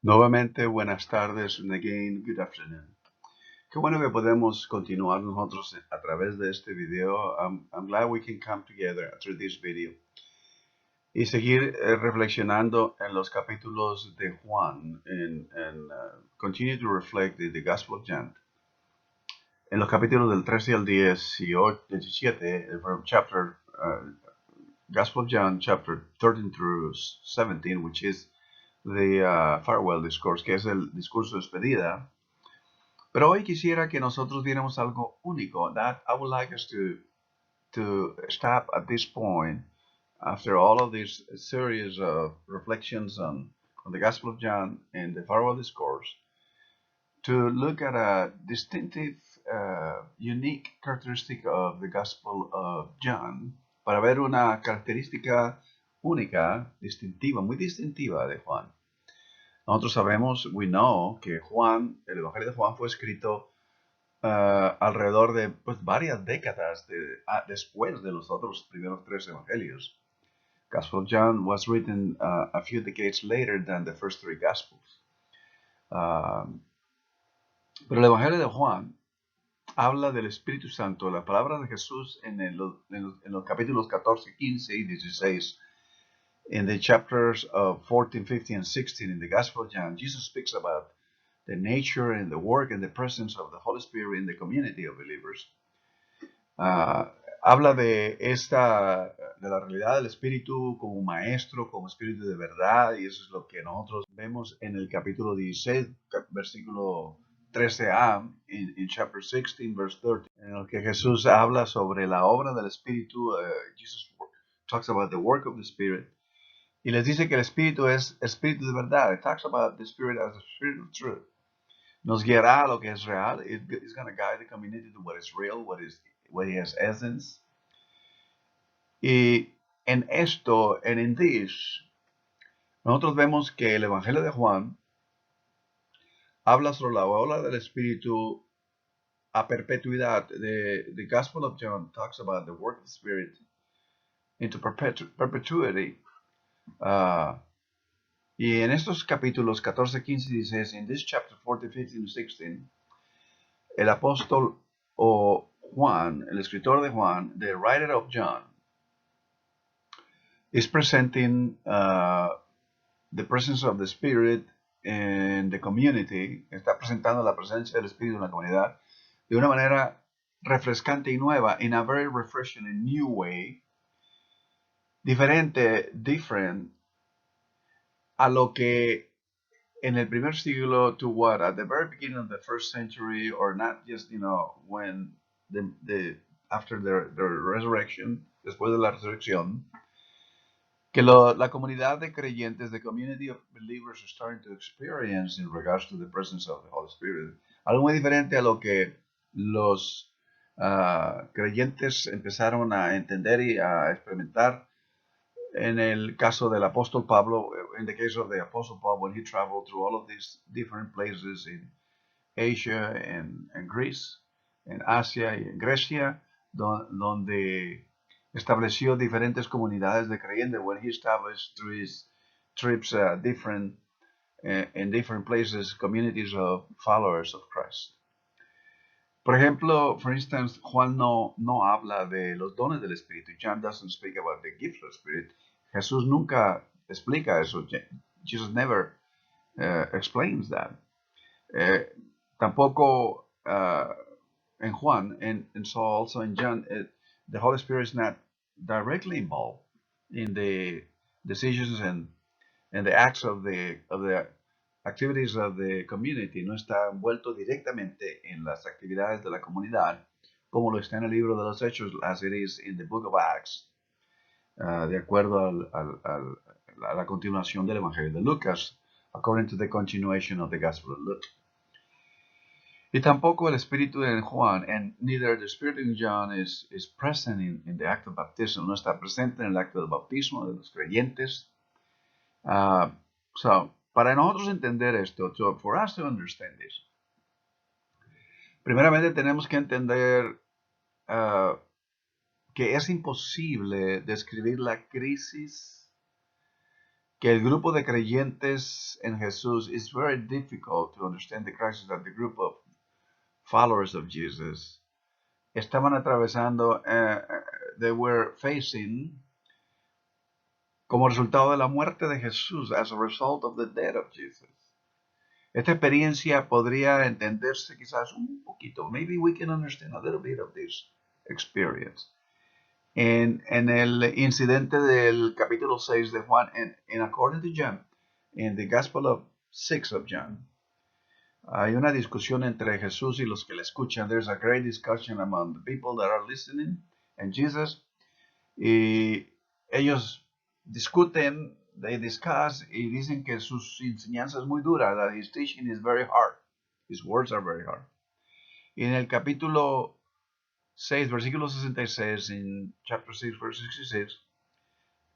Nuevamente, buenas tardes, and again, good afternoon. Qué bueno que podemos continuar nosotros a través de este video. I'm glad we can come together through this video y seguir reflexionando en los capítulos de Juan and continue to reflect in the Gospel of John. En los capítulos del 13 al 17, from chapter Gospel of John, chapter 13 through 17, which is the farewell discourse, que es el discurso de despedida. Pero hoy quisiera que nosotros viéramos algo único. That I would like us to stop at this point, after all of this series of reflections on the Gospel of John and the farewell discourse, to look at a distinctive, unique characteristic of the Gospel of John, para ver una característica única, distintiva, muy distintiva de Juan. Nosotros sabemos, we know, que Juan, el Evangelio de Juan fue escrito alrededor de varias décadas después de los otros primeros tres evangelios. Gospel of John was written a few decades later than the first three Gospels. Pero el Evangelio de Juan habla del Espíritu Santo, la palabra de Jesús en los capítulos 14, 15 y 16. In the chapters of 14, 15, and 16 in the Gospel of John, Jesus speaks about the nature and the work and the presence of the Holy Spirit in the community of believers. Habla de la realidad del Espíritu como maestro, como Espíritu de verdad, y eso es lo que nosotros vemos en el capítulo 16, versículo 13a, in chapter 16, verse 30, en el que Jesús habla sobre la obra del Espíritu. Jesus talks about the work of the Spirit. Y les dice que el Espíritu es Espíritu de verdad. It talks about the Spirit as the Spirit of truth. Nos guiará a lo que es real. It's going to guide the community to what is real, what has essence. Y en esto, and in this, nosotros vemos que el Evangelio de Juan habla sobre la obra del Espíritu a perpetuidad. The Gospel of John talks about the work of the Spirit into perpetuity. Y en estos capítulos 14, 15 y 16, in this chapter 14, 15 and 16, el apóstol o Juan, el escritor de Juan, the writer of John, is presenting the presence of the Spirit in the community. Está presentando la presencia del Espíritu en la comunidad de una manera refrescante y nueva, in a very refreshing and new way, different a lo que en el primer siglo, to what, at the very beginning of the first century, or not just, when after the resurrection, después de la resurrección, que la comunidad de creyentes, the community of believers, are starting to experience in regards to the presence of the Holy Spirit. Algo muy diferente a lo que los creyentes empezaron a entender y a experimentar en el caso del apóstol Pablo, in the case of the apostle Paul, when he traveled through all of these different places in Asia and Greece, en Asia y en Grecia, donde estableció diferentes comunidades de creyentes. When he established through his trips in different places, communities of followers of Christ. Por ejemplo, for instance, Juan no habla de los dones del Espíritu. John doesn't speak about the gift of the Spirit. Jesús nunca explica eso. Jesus never explains that. Tampoco en Juan, and so also in John, the Holy Spirit is not directly involved in the decisions and the acts of the activities of the community. No está envuelto directamente en las actividades de la comunidad, como lo está en el libro de los Hechos, as it is in the book of Acts, de acuerdo a la continuación del Evangelio de Lucas, according to the continuation of the Gospel of Luke. Y tampoco el Espíritu en Juan, and neither the Spirit in John is present in the act of baptism. No está presente en el acto del bautismo de los creyentes. So, para nosotros entender esto, so for us to understand this, primeramente tenemos que entender que es imposible describir la crisis que el grupo de creyentes en Jesús is very difficult to understand the crisis that the group of followers of Jesus estaban atravesando, they were facing como resultado de la muerte de Jesús, as a result of the death of Jesus. Esta experiencia podría entenderse quizás un poquito. Maybe we can understand a little bit of this experience. En el incidente del capítulo 6 de Juan, en according to John, in the Gospel of 6 of John, hay una discusión entre Jesús y los que le escuchan. There's a great discussion among the people that are listening and Jesus. Y ellos discuten, they discuss, y dicen que sus enseñanzas es muy dura, that his teaching is very hard. His words are very hard. Y en el capítulo 6, versículo 66, en chapter 6, verse 66,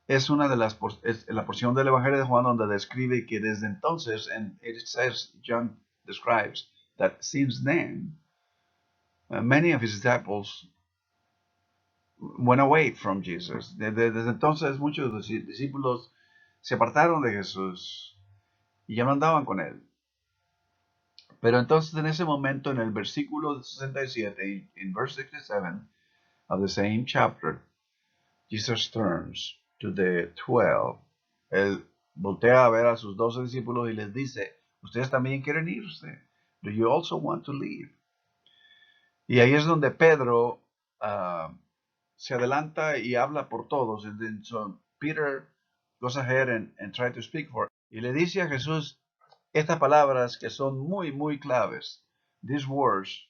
es una de es la porción del Evangelio de Juan donde describe que desde entonces, and it says, John describes, that since then, many of his disciples went away from Jesus. Desde entonces muchos de los discípulos se apartaron de Jesús y ya no andaban con él. Pero entonces en ese momento, en el versículo 67, in verse 67 of the same chapter, Jesus turns to the 12. Él voltea a ver a sus 12 discípulos y les dice, ustedes también quieren irse. Do you also want to leave? Y ahí es donde Pedro se adelanta y habla por todos. And then, so Peter goes ahead and try to speak for. Y le dice a Jesús estas palabras que son muy, muy claves. These words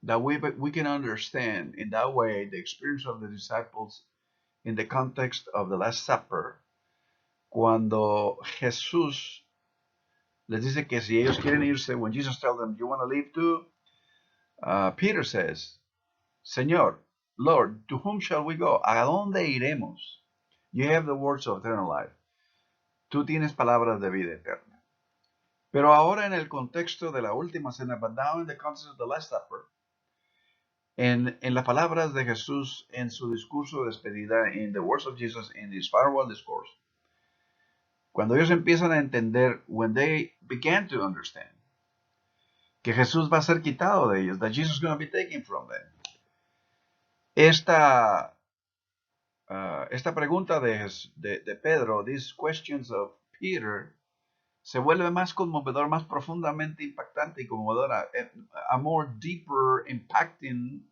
that we can understand in that way the experience of the disciples in the context of the Last Supper. Cuando Jesús les dice que si ellos quieren irse, when Jesus tells them, you want to leave too? Peter says, Señor, Lord, to whom shall we go? ¿A dónde iremos? You have the words of eternal life. Tú tienes palabras de vida eterna. Pero ahora en el contexto de la última cena, but now in the context of the Last Supper, en las palabras de Jesús en su discurso de despedida, in the words of Jesus in his farewell discourse, cuando ellos empiezan a entender, when they began to understand, que Jesús va a ser quitado de ellos, that Jesus is going to be taken from them. Esta pregunta de Pedro, these questions of Peter, se vuelve más conmovedor, más profundamente impactante y conmovedora, a more deeply impacting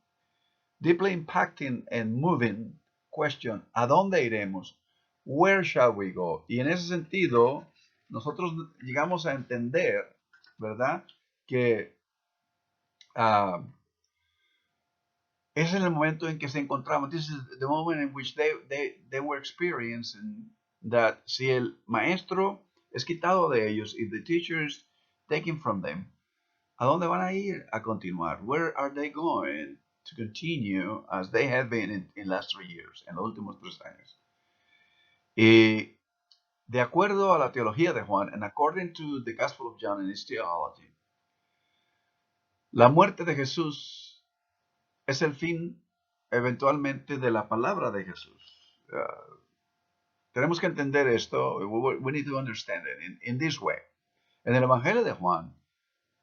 and moving question. ¿A dónde iremos? Where shall we go? Y en ese sentido, nosotros llegamos a entender, ¿verdad? Que es en el momento en que se encontraban. This is the moment in which they were experiencing that si el maestro es quitado de ellos y the teacher is taken from them, ¿a dónde van a ir a continuar? Where are they going to continue as they have been in last 3 years, en los últimos 3 años? Y de acuerdo a la teología de Juan, and according to the Gospel of John and his theology, la muerte de Jesús es el fin eventualmente de la palabra de Jesús. Tenemos que entender esto. We need to understand it in this way. En el Evangelio de Juan,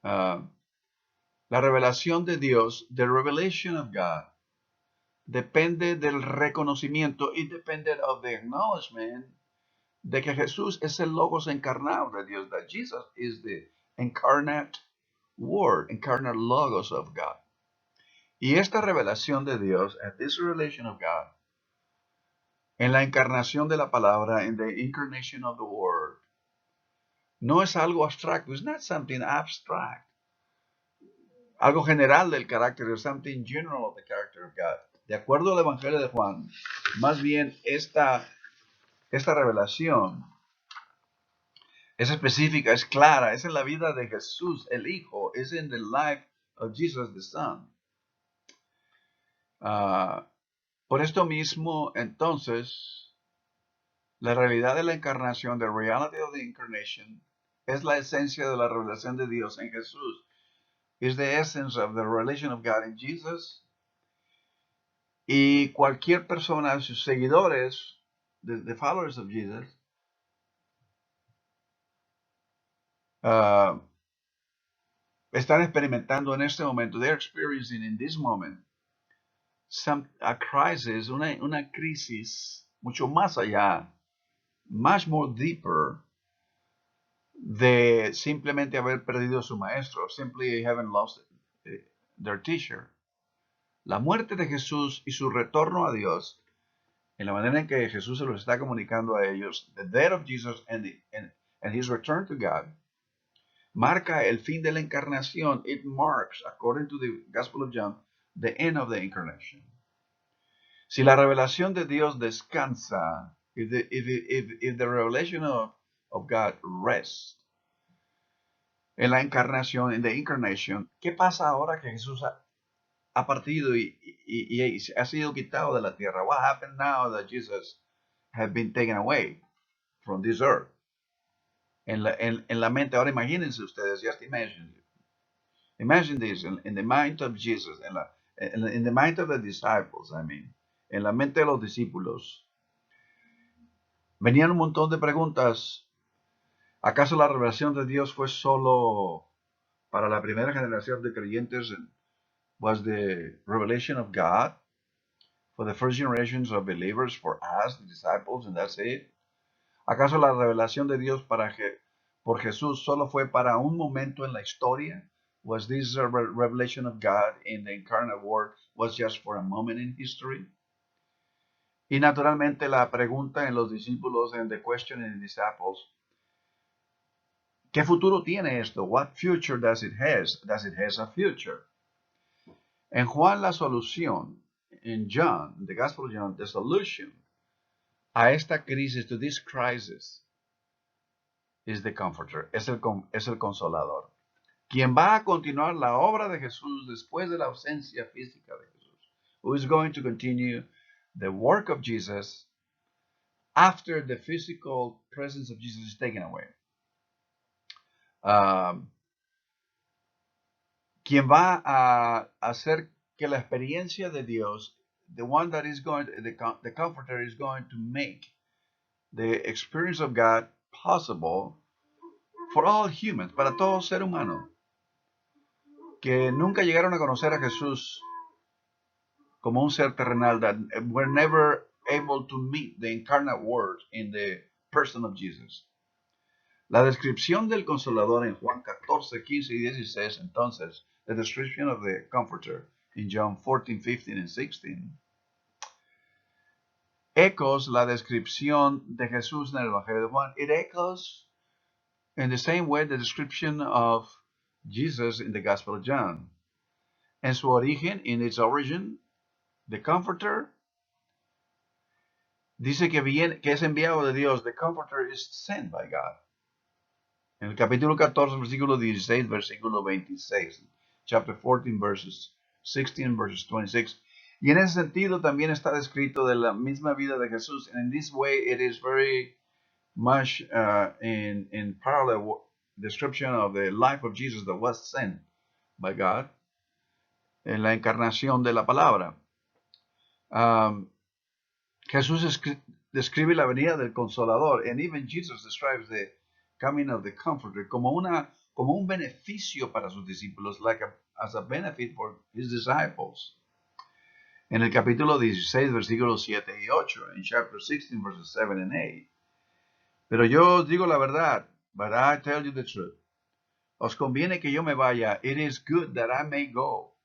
la revelación de Dios, the revelation of God, depende del reconocimiento, independent of the acknowledgement de que Jesús es el Logos encarnado de Dios, that Jesus is the incarnate Word, incarnate Logos of God. Y esta revelación de Dios, and this revelation of God, en la encarnación de la palabra, in the incarnation of the Word, no es algo abstracto, it's not something abstract, algo general del carácter, or something general of the character of God. De acuerdo al Evangelio de Juan, más bien esta revelación es específica, es clara, es en la vida de Jesús, el Hijo, es en the life of Jesus, the Son. Por esto mismo, entonces, la realidad de la encarnación, the reality of the incarnation, es la esencia de la revelación de Dios en Jesús. Is the essence of the revelation of God in Jesus. Y cualquier persona, sus seguidores, the followers of Jesus, uh, están experimentando en este momento, they're experiencing in this moment a crisis, una crisis mucho más allá, much more deeper de simplemente haber perdido a su maestro, simply having lost their teacher. La muerte de Jesús y su retorno a Dios, en la manera en que Jesús se los está comunicando a ellos, the death of Jesus and his return to God, marca el fin de la encarnación. It marks, according to the Gospel of John, the end of the incarnation. Si la revelación de Dios descansa, if the revelation of God rests en la encarnación, in the incarnation, ¿qué pasa ahora que Jesús ha partido y ha sido quitado de la tierra? What happened now that Jesus has been taken away from this earth? En la mente, ahora imagínense ustedes, just imagine. Imagine this in the mind of Jesus, in the mind of the disciples, I mean, en la mente de los discípulos. Venían un montón de preguntas. ¿Acaso la revelación de Dios fue solo para la primera generación de creyentes? Was the revelation of God for the first generations of believers, for us, the disciples, and that's it? ¿Acaso la revelación de Dios por Jesús solo fue para un momento en la historia? Was this revelation of God in the incarnate word was just for a moment in history? Y naturalmente la pregunta en los discípulos, and the question in the disciples, ¿qué futuro tiene esto? What future does it has? Does it has a future? En Juan la solución, in John, the Gospel of John, the solution a esta crisis, to this crisis, is the Comforter, es el Consolador, quien va a continuar la obra de Jesús después de la ausencia física de Jesús, who is going to continue the work of Jesus after the physical presence of Jesus is taken away. Quien va a hacer que la experiencia de Dios, the one that is going, the Comforter is going to make the experience of God possible for all humans, para todo ser humano, que nunca llegaron a conocer a Jesús como un ser terrenal, that were never able to meet the incarnate word in the person of Jesus. La descripción del Consolador en Juan 14, 15 y 16, entonces, the description of the Comforter in John 14, 15 and 16, echoes la descripción de Jesús en el Evangelio de Juan. It echoes in the same way the description of Jesus in the Gospel of John. En su origen, in its origin, the Comforter dice que es enviado de Dios. The Comforter is sent by God. En el capítulo 14, versículo 16, versículo 26. Chapter 14, verses 16, verses 26. Y en ese sentido también está descrito de la misma vida de Jesús. And in this way it is very much in parallel description of the life of Jesus that was sent by God en la encarnación de la palabra. Jesús describe la venida del Consolador, and even Jesus describes the coming of the Comforter como un beneficio para sus discípulos, as a benefit for his disciples. En el capítulo 16, versículos 7 y 8, in chapter 16, verses 7 and 8. Pero yo os digo la verdad, but I tell you the truth. Os conviene que yo me vaya. It is good that I may go.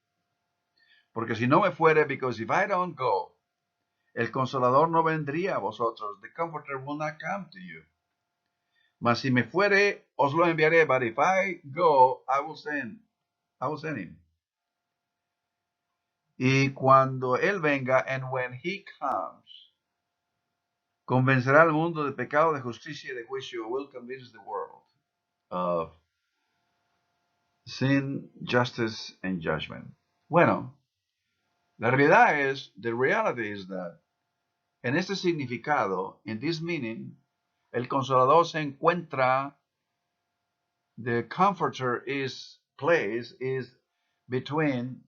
Porque si no me fuere, because if I don't go, el Consolador no vendría a vosotros. The Comforter will not come to you. Mas si me fuere, os lo enviaré. But if I go, I will send him. Y cuando él venga, and when he comes, convencerá al mundo de pecado, de justicia y de juicio. Will convince the world of sin, justice, and judgment. Bueno, la realidad es, the reality is that, en este significado, in this meaning, el Consolador se encuentra, the Comforter is between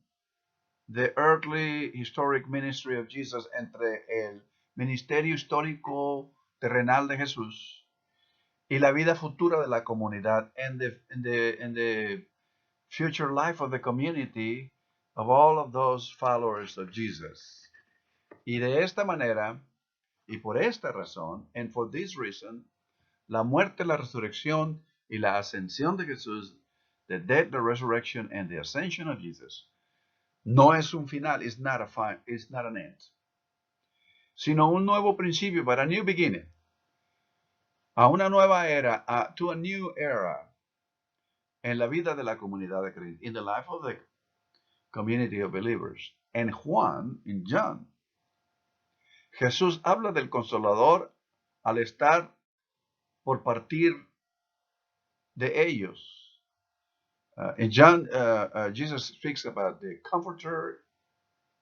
the earthly historic ministry of Jesus, entre el ministerio histórico terrenal de Jesús, y la vida futura de la comunidad and the future life of the community of all of those followers of Jesus. Y de esta manera, y por esta razón, and for this reason, la muerte, la resurrección y la ascensión de Jesús, the death, the resurrection, and the ascension of Jesus, no es un final, it's not an end, sino un nuevo principio, but a new beginning, a una nueva era, to a new era en la vida de la comunidad de creyentes, in the life of the community of believers. En Juan, in John, Jesús habla del Consolador al estar por partir de ellos. In John, Jesus speaks about the Comforter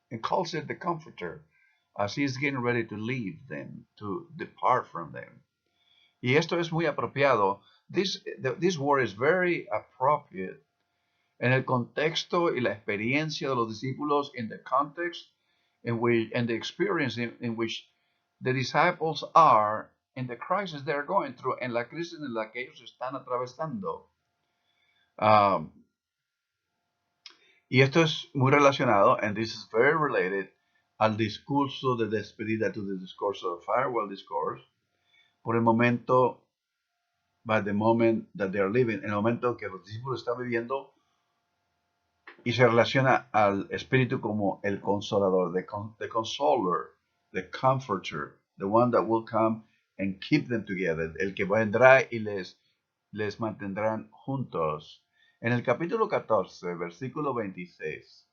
and calls it the Comforter as he's getting ready to leave them, to depart from them. Y esto es muy apropiado. This word is very appropriate en el contexto y la experiencia de los discípulos, in the context in which, and the experience in which the disciples are, in the crisis they're going through, en la crisis en la que ellos están atravesando. Y esto es muy relacionado, and this is very related, al discurso de despedida, to the discourse of farewell discourse, por el momento, by the moment that they are living, en el momento que los discípulos están viviendo, y se relaciona al Espíritu como el Consolador, the Consoler, the Comforter, the one that will come and keep them together, el que vendrá y les mantendrán juntos. En el capítulo 14, versículo 26,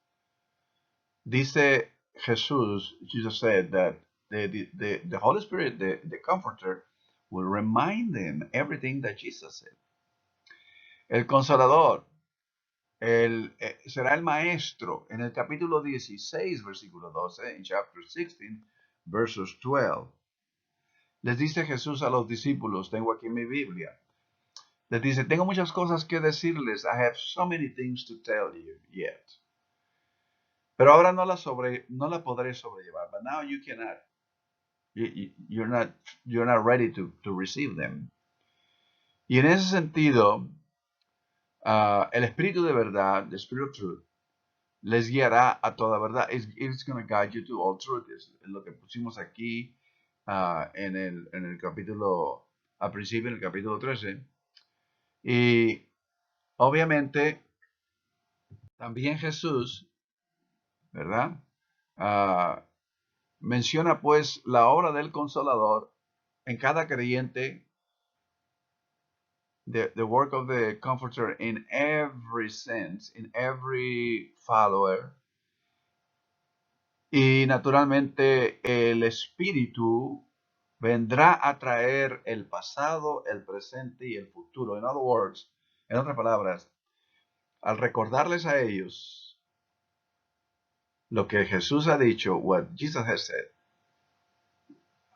dice Jesús, Jesus said that the Holy Spirit, the Comforter, will remind them everything that Jesus said. El Consolador será el maestro en el capítulo 16, versículo 12, en chapter 16, verses 12. Les dice Jesús a los discípulos, tengo aquí mi Biblia, les dice, tengo muchas cosas que decirles, I have so many things to tell you yet. Pero ahora no la podré sobrellevar, but now you cannot, you're not ready to receive them. Y en ese sentido, el Espíritu de verdad, the Spirit of Truth, les guiará a toda verdad. It's going to guide you to all truth. Es lo que pusimos aquí en el capítulo, al principio, en el capítulo 13. Y obviamente, también Jesús, ¿verdad? Menciona pues la obra del Consolador en cada creyente, the work of the Comforter in every sense, in every follower. Y naturalmente el Espíritu vendrá a traer el pasado, el presente y el futuro. In other words, en otras palabras, al recordarles a ellos lo que Jesús ha dicho, what Jesus has said,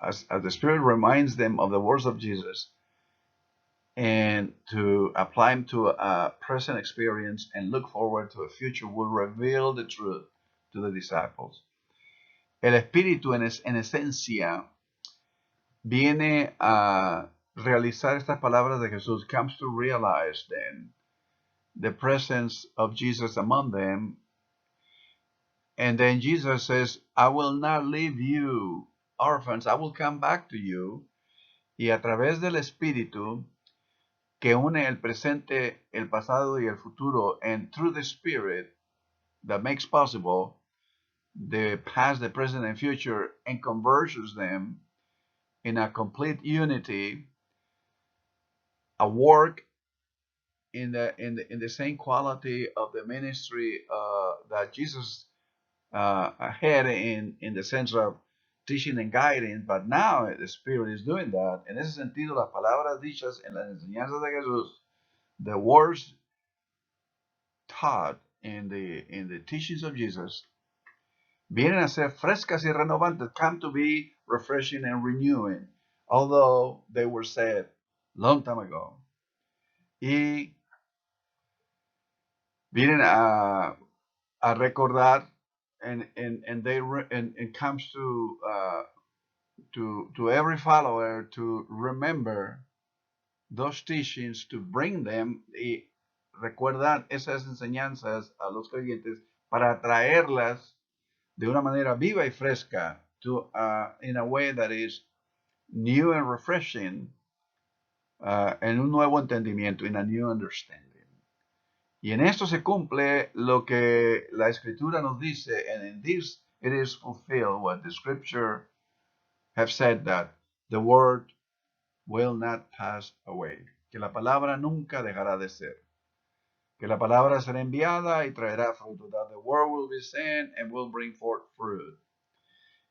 as the Spirit reminds them of the words of Jesus, and to apply them to a present experience and look forward to a future, will reveal the truth to the disciples. El Espíritu en esencia viene a realizar estas palabras de Jesús, comes to realize then the presence of Jesus among them. And then Jesus says, I will not leave you orphans, I will come back to you. Y a través del Espíritu que une el presente, el pasado y el futuro, and through the Spirit that makes possible the past, the present, and future, and converges them in a complete unity, a work in the same quality of the ministry that Jesus had in the sense of teaching and guiding, but now the Spirit is doing that. En ese sentido, las palabras dichas en las enseñanzas de Jesús, the words taught in the teachings of Jesus, vienen a ser frescas y renovantes, come to be refreshing and renewing, although they were said long time ago. Y vienen a recordar, and comes to every follower to remember those teachings, to bring them, y recuerdan esas enseñanzas a los creyentes para traerlas de una manera viva y fresca, in a way that is new and refreshing, en un nuevo entendimiento, in a new understanding. Y en esto se cumple lo que la Escritura nos dice, and in this it is fulfilled what the Scripture have said, that the word will not pass away, que la palabra nunca dejará de ser, que la palabra será enviada y traerá fruto, that the word will be sent and will bring forth fruit.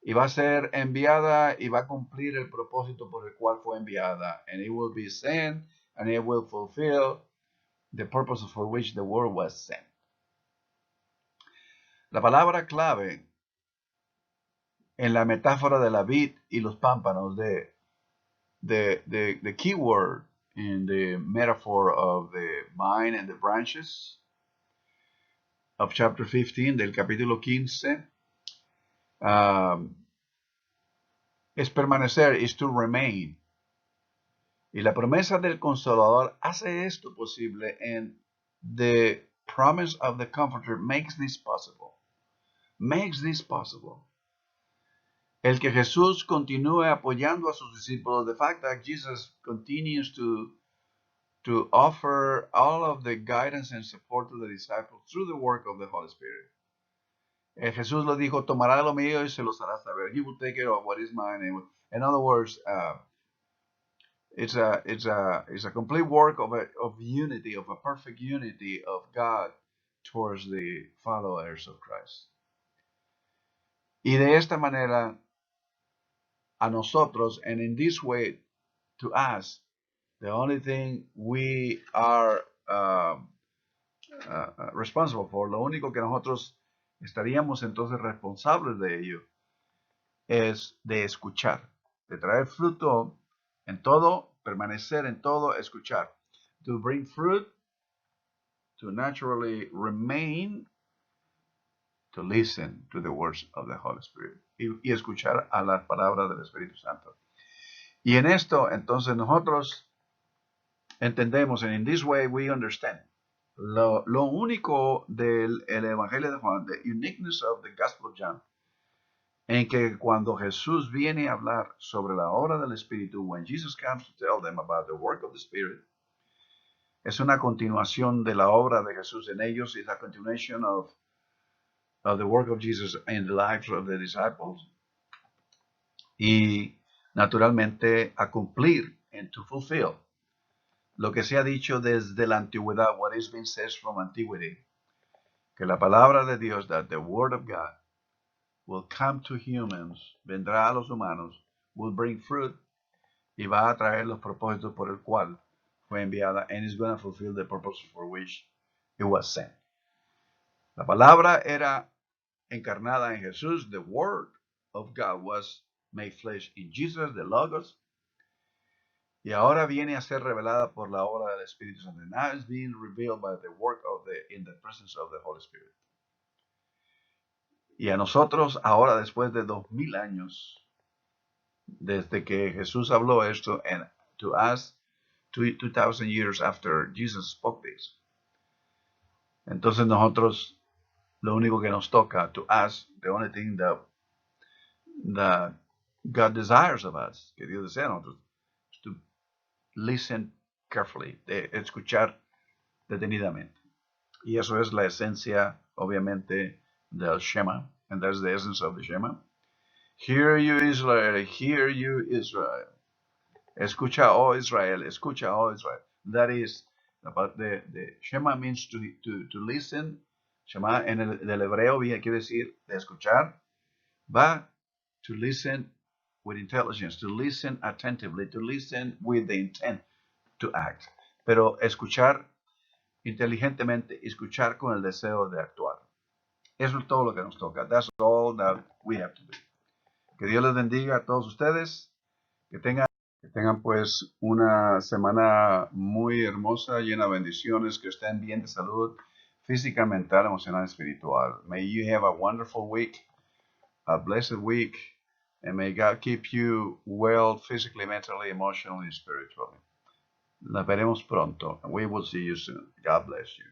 Y va a ser enviada y va a cumplir el propósito por el cual fue enviada, and it will be sent and it will fulfill the purpose for which the word was sent. La palabra clave en la metáfora de la vid y los pámpanos, the key word in the metaphor of the vine and the branches of chapter 15, del capítulo 15, es permanecer, is to remain. Y la promesa del Consolador hace esto posible, and the promise of the Comforter makes this possible. Makes this possible. El que Jesús continúe apoyando a sus discípulos, the fact that Jesus continues to offer all of the guidance and support to the disciples through the work of the Holy Spirit. Jesús lo dijo, tomará lo mío y se los hará saber. He will take care of what is mine. In other words, it's a complete work of unity, of a perfect unity of God towards the followers of Christ. Y de esta manera, a nosotros, and in this way, to us, the only thing we are responsible for, lo único que nosotros estaríamos entonces responsables de ello, es de escuchar, de traer fruto en todo, permanecer en todo, escuchar. To bring fruit, to naturally remain, to listen to the words of the Holy Spirit. Y escuchar a las palabras del Espíritu Santo. Y en esto, entonces, nosotros entendemos, and in this way we understand, lo único del Evangelio de Juan, the uniqueness of the Gospel of John, en que cuando Jesús viene a hablar sobre la obra del Espíritu, when Jesus comes to tell them about the work of the Spirit, es una continuación de la obra de Jesús en ellos, is a continuation of the work of Jesus in the lives of the disciples, y naturalmente a cumplir and to fulfill lo que se ha dicho desde la antigüedad, what has been said from antiquity, que la palabra de Dios, that the word of God will come to humans, vendrá a los humanos, will bring fruit, y va a traer los propósitos por el cual fue enviada, and is going to fulfill the purpose for which it was sent. La palabra era encarnada en Jesús, the word of God was made flesh in Jesus, the Logos, y ahora viene a ser revelada por la obra del Espíritu Santo. Now it's being revealed by the work in the presence of the Holy Spirit. Y a nosotros ahora, después de 2000 años, desde que Jesús habló esto, and to us, 2000 years after Jesus spoke this, entonces nosotros, lo único que nos toca, to us, the only thing that God desires of us, que Dios desea de nosotros, is to listen carefully, de escuchar detenidamente. Y eso es la esencia, obviamente, del Shema, and that's the essence of the Shema. Hear you Israel, hear you Israel. Escucha, oh Israel, escucha, oh Israel. That is, about the Shema means to listen. Shema en el del hebreo quiere decir de escuchar. But to listen with intelligence, to listen attentively, to listen with the intent to act. Pero escuchar inteligentemente, escuchar con el deseo de actuar. Eso es todo lo que nos toca. That's all that we have to do. Que Dios les bendiga a todos ustedes. Que tengan pues una semana muy hermosa, llena de bendiciones, que estén bien de salud física, mental, emocional, espiritual. May you have a wonderful week, a blessed week, and may God keep you well physically, mentally, emotionally, and spiritually. La veremos pronto. We will see you soon. God bless you.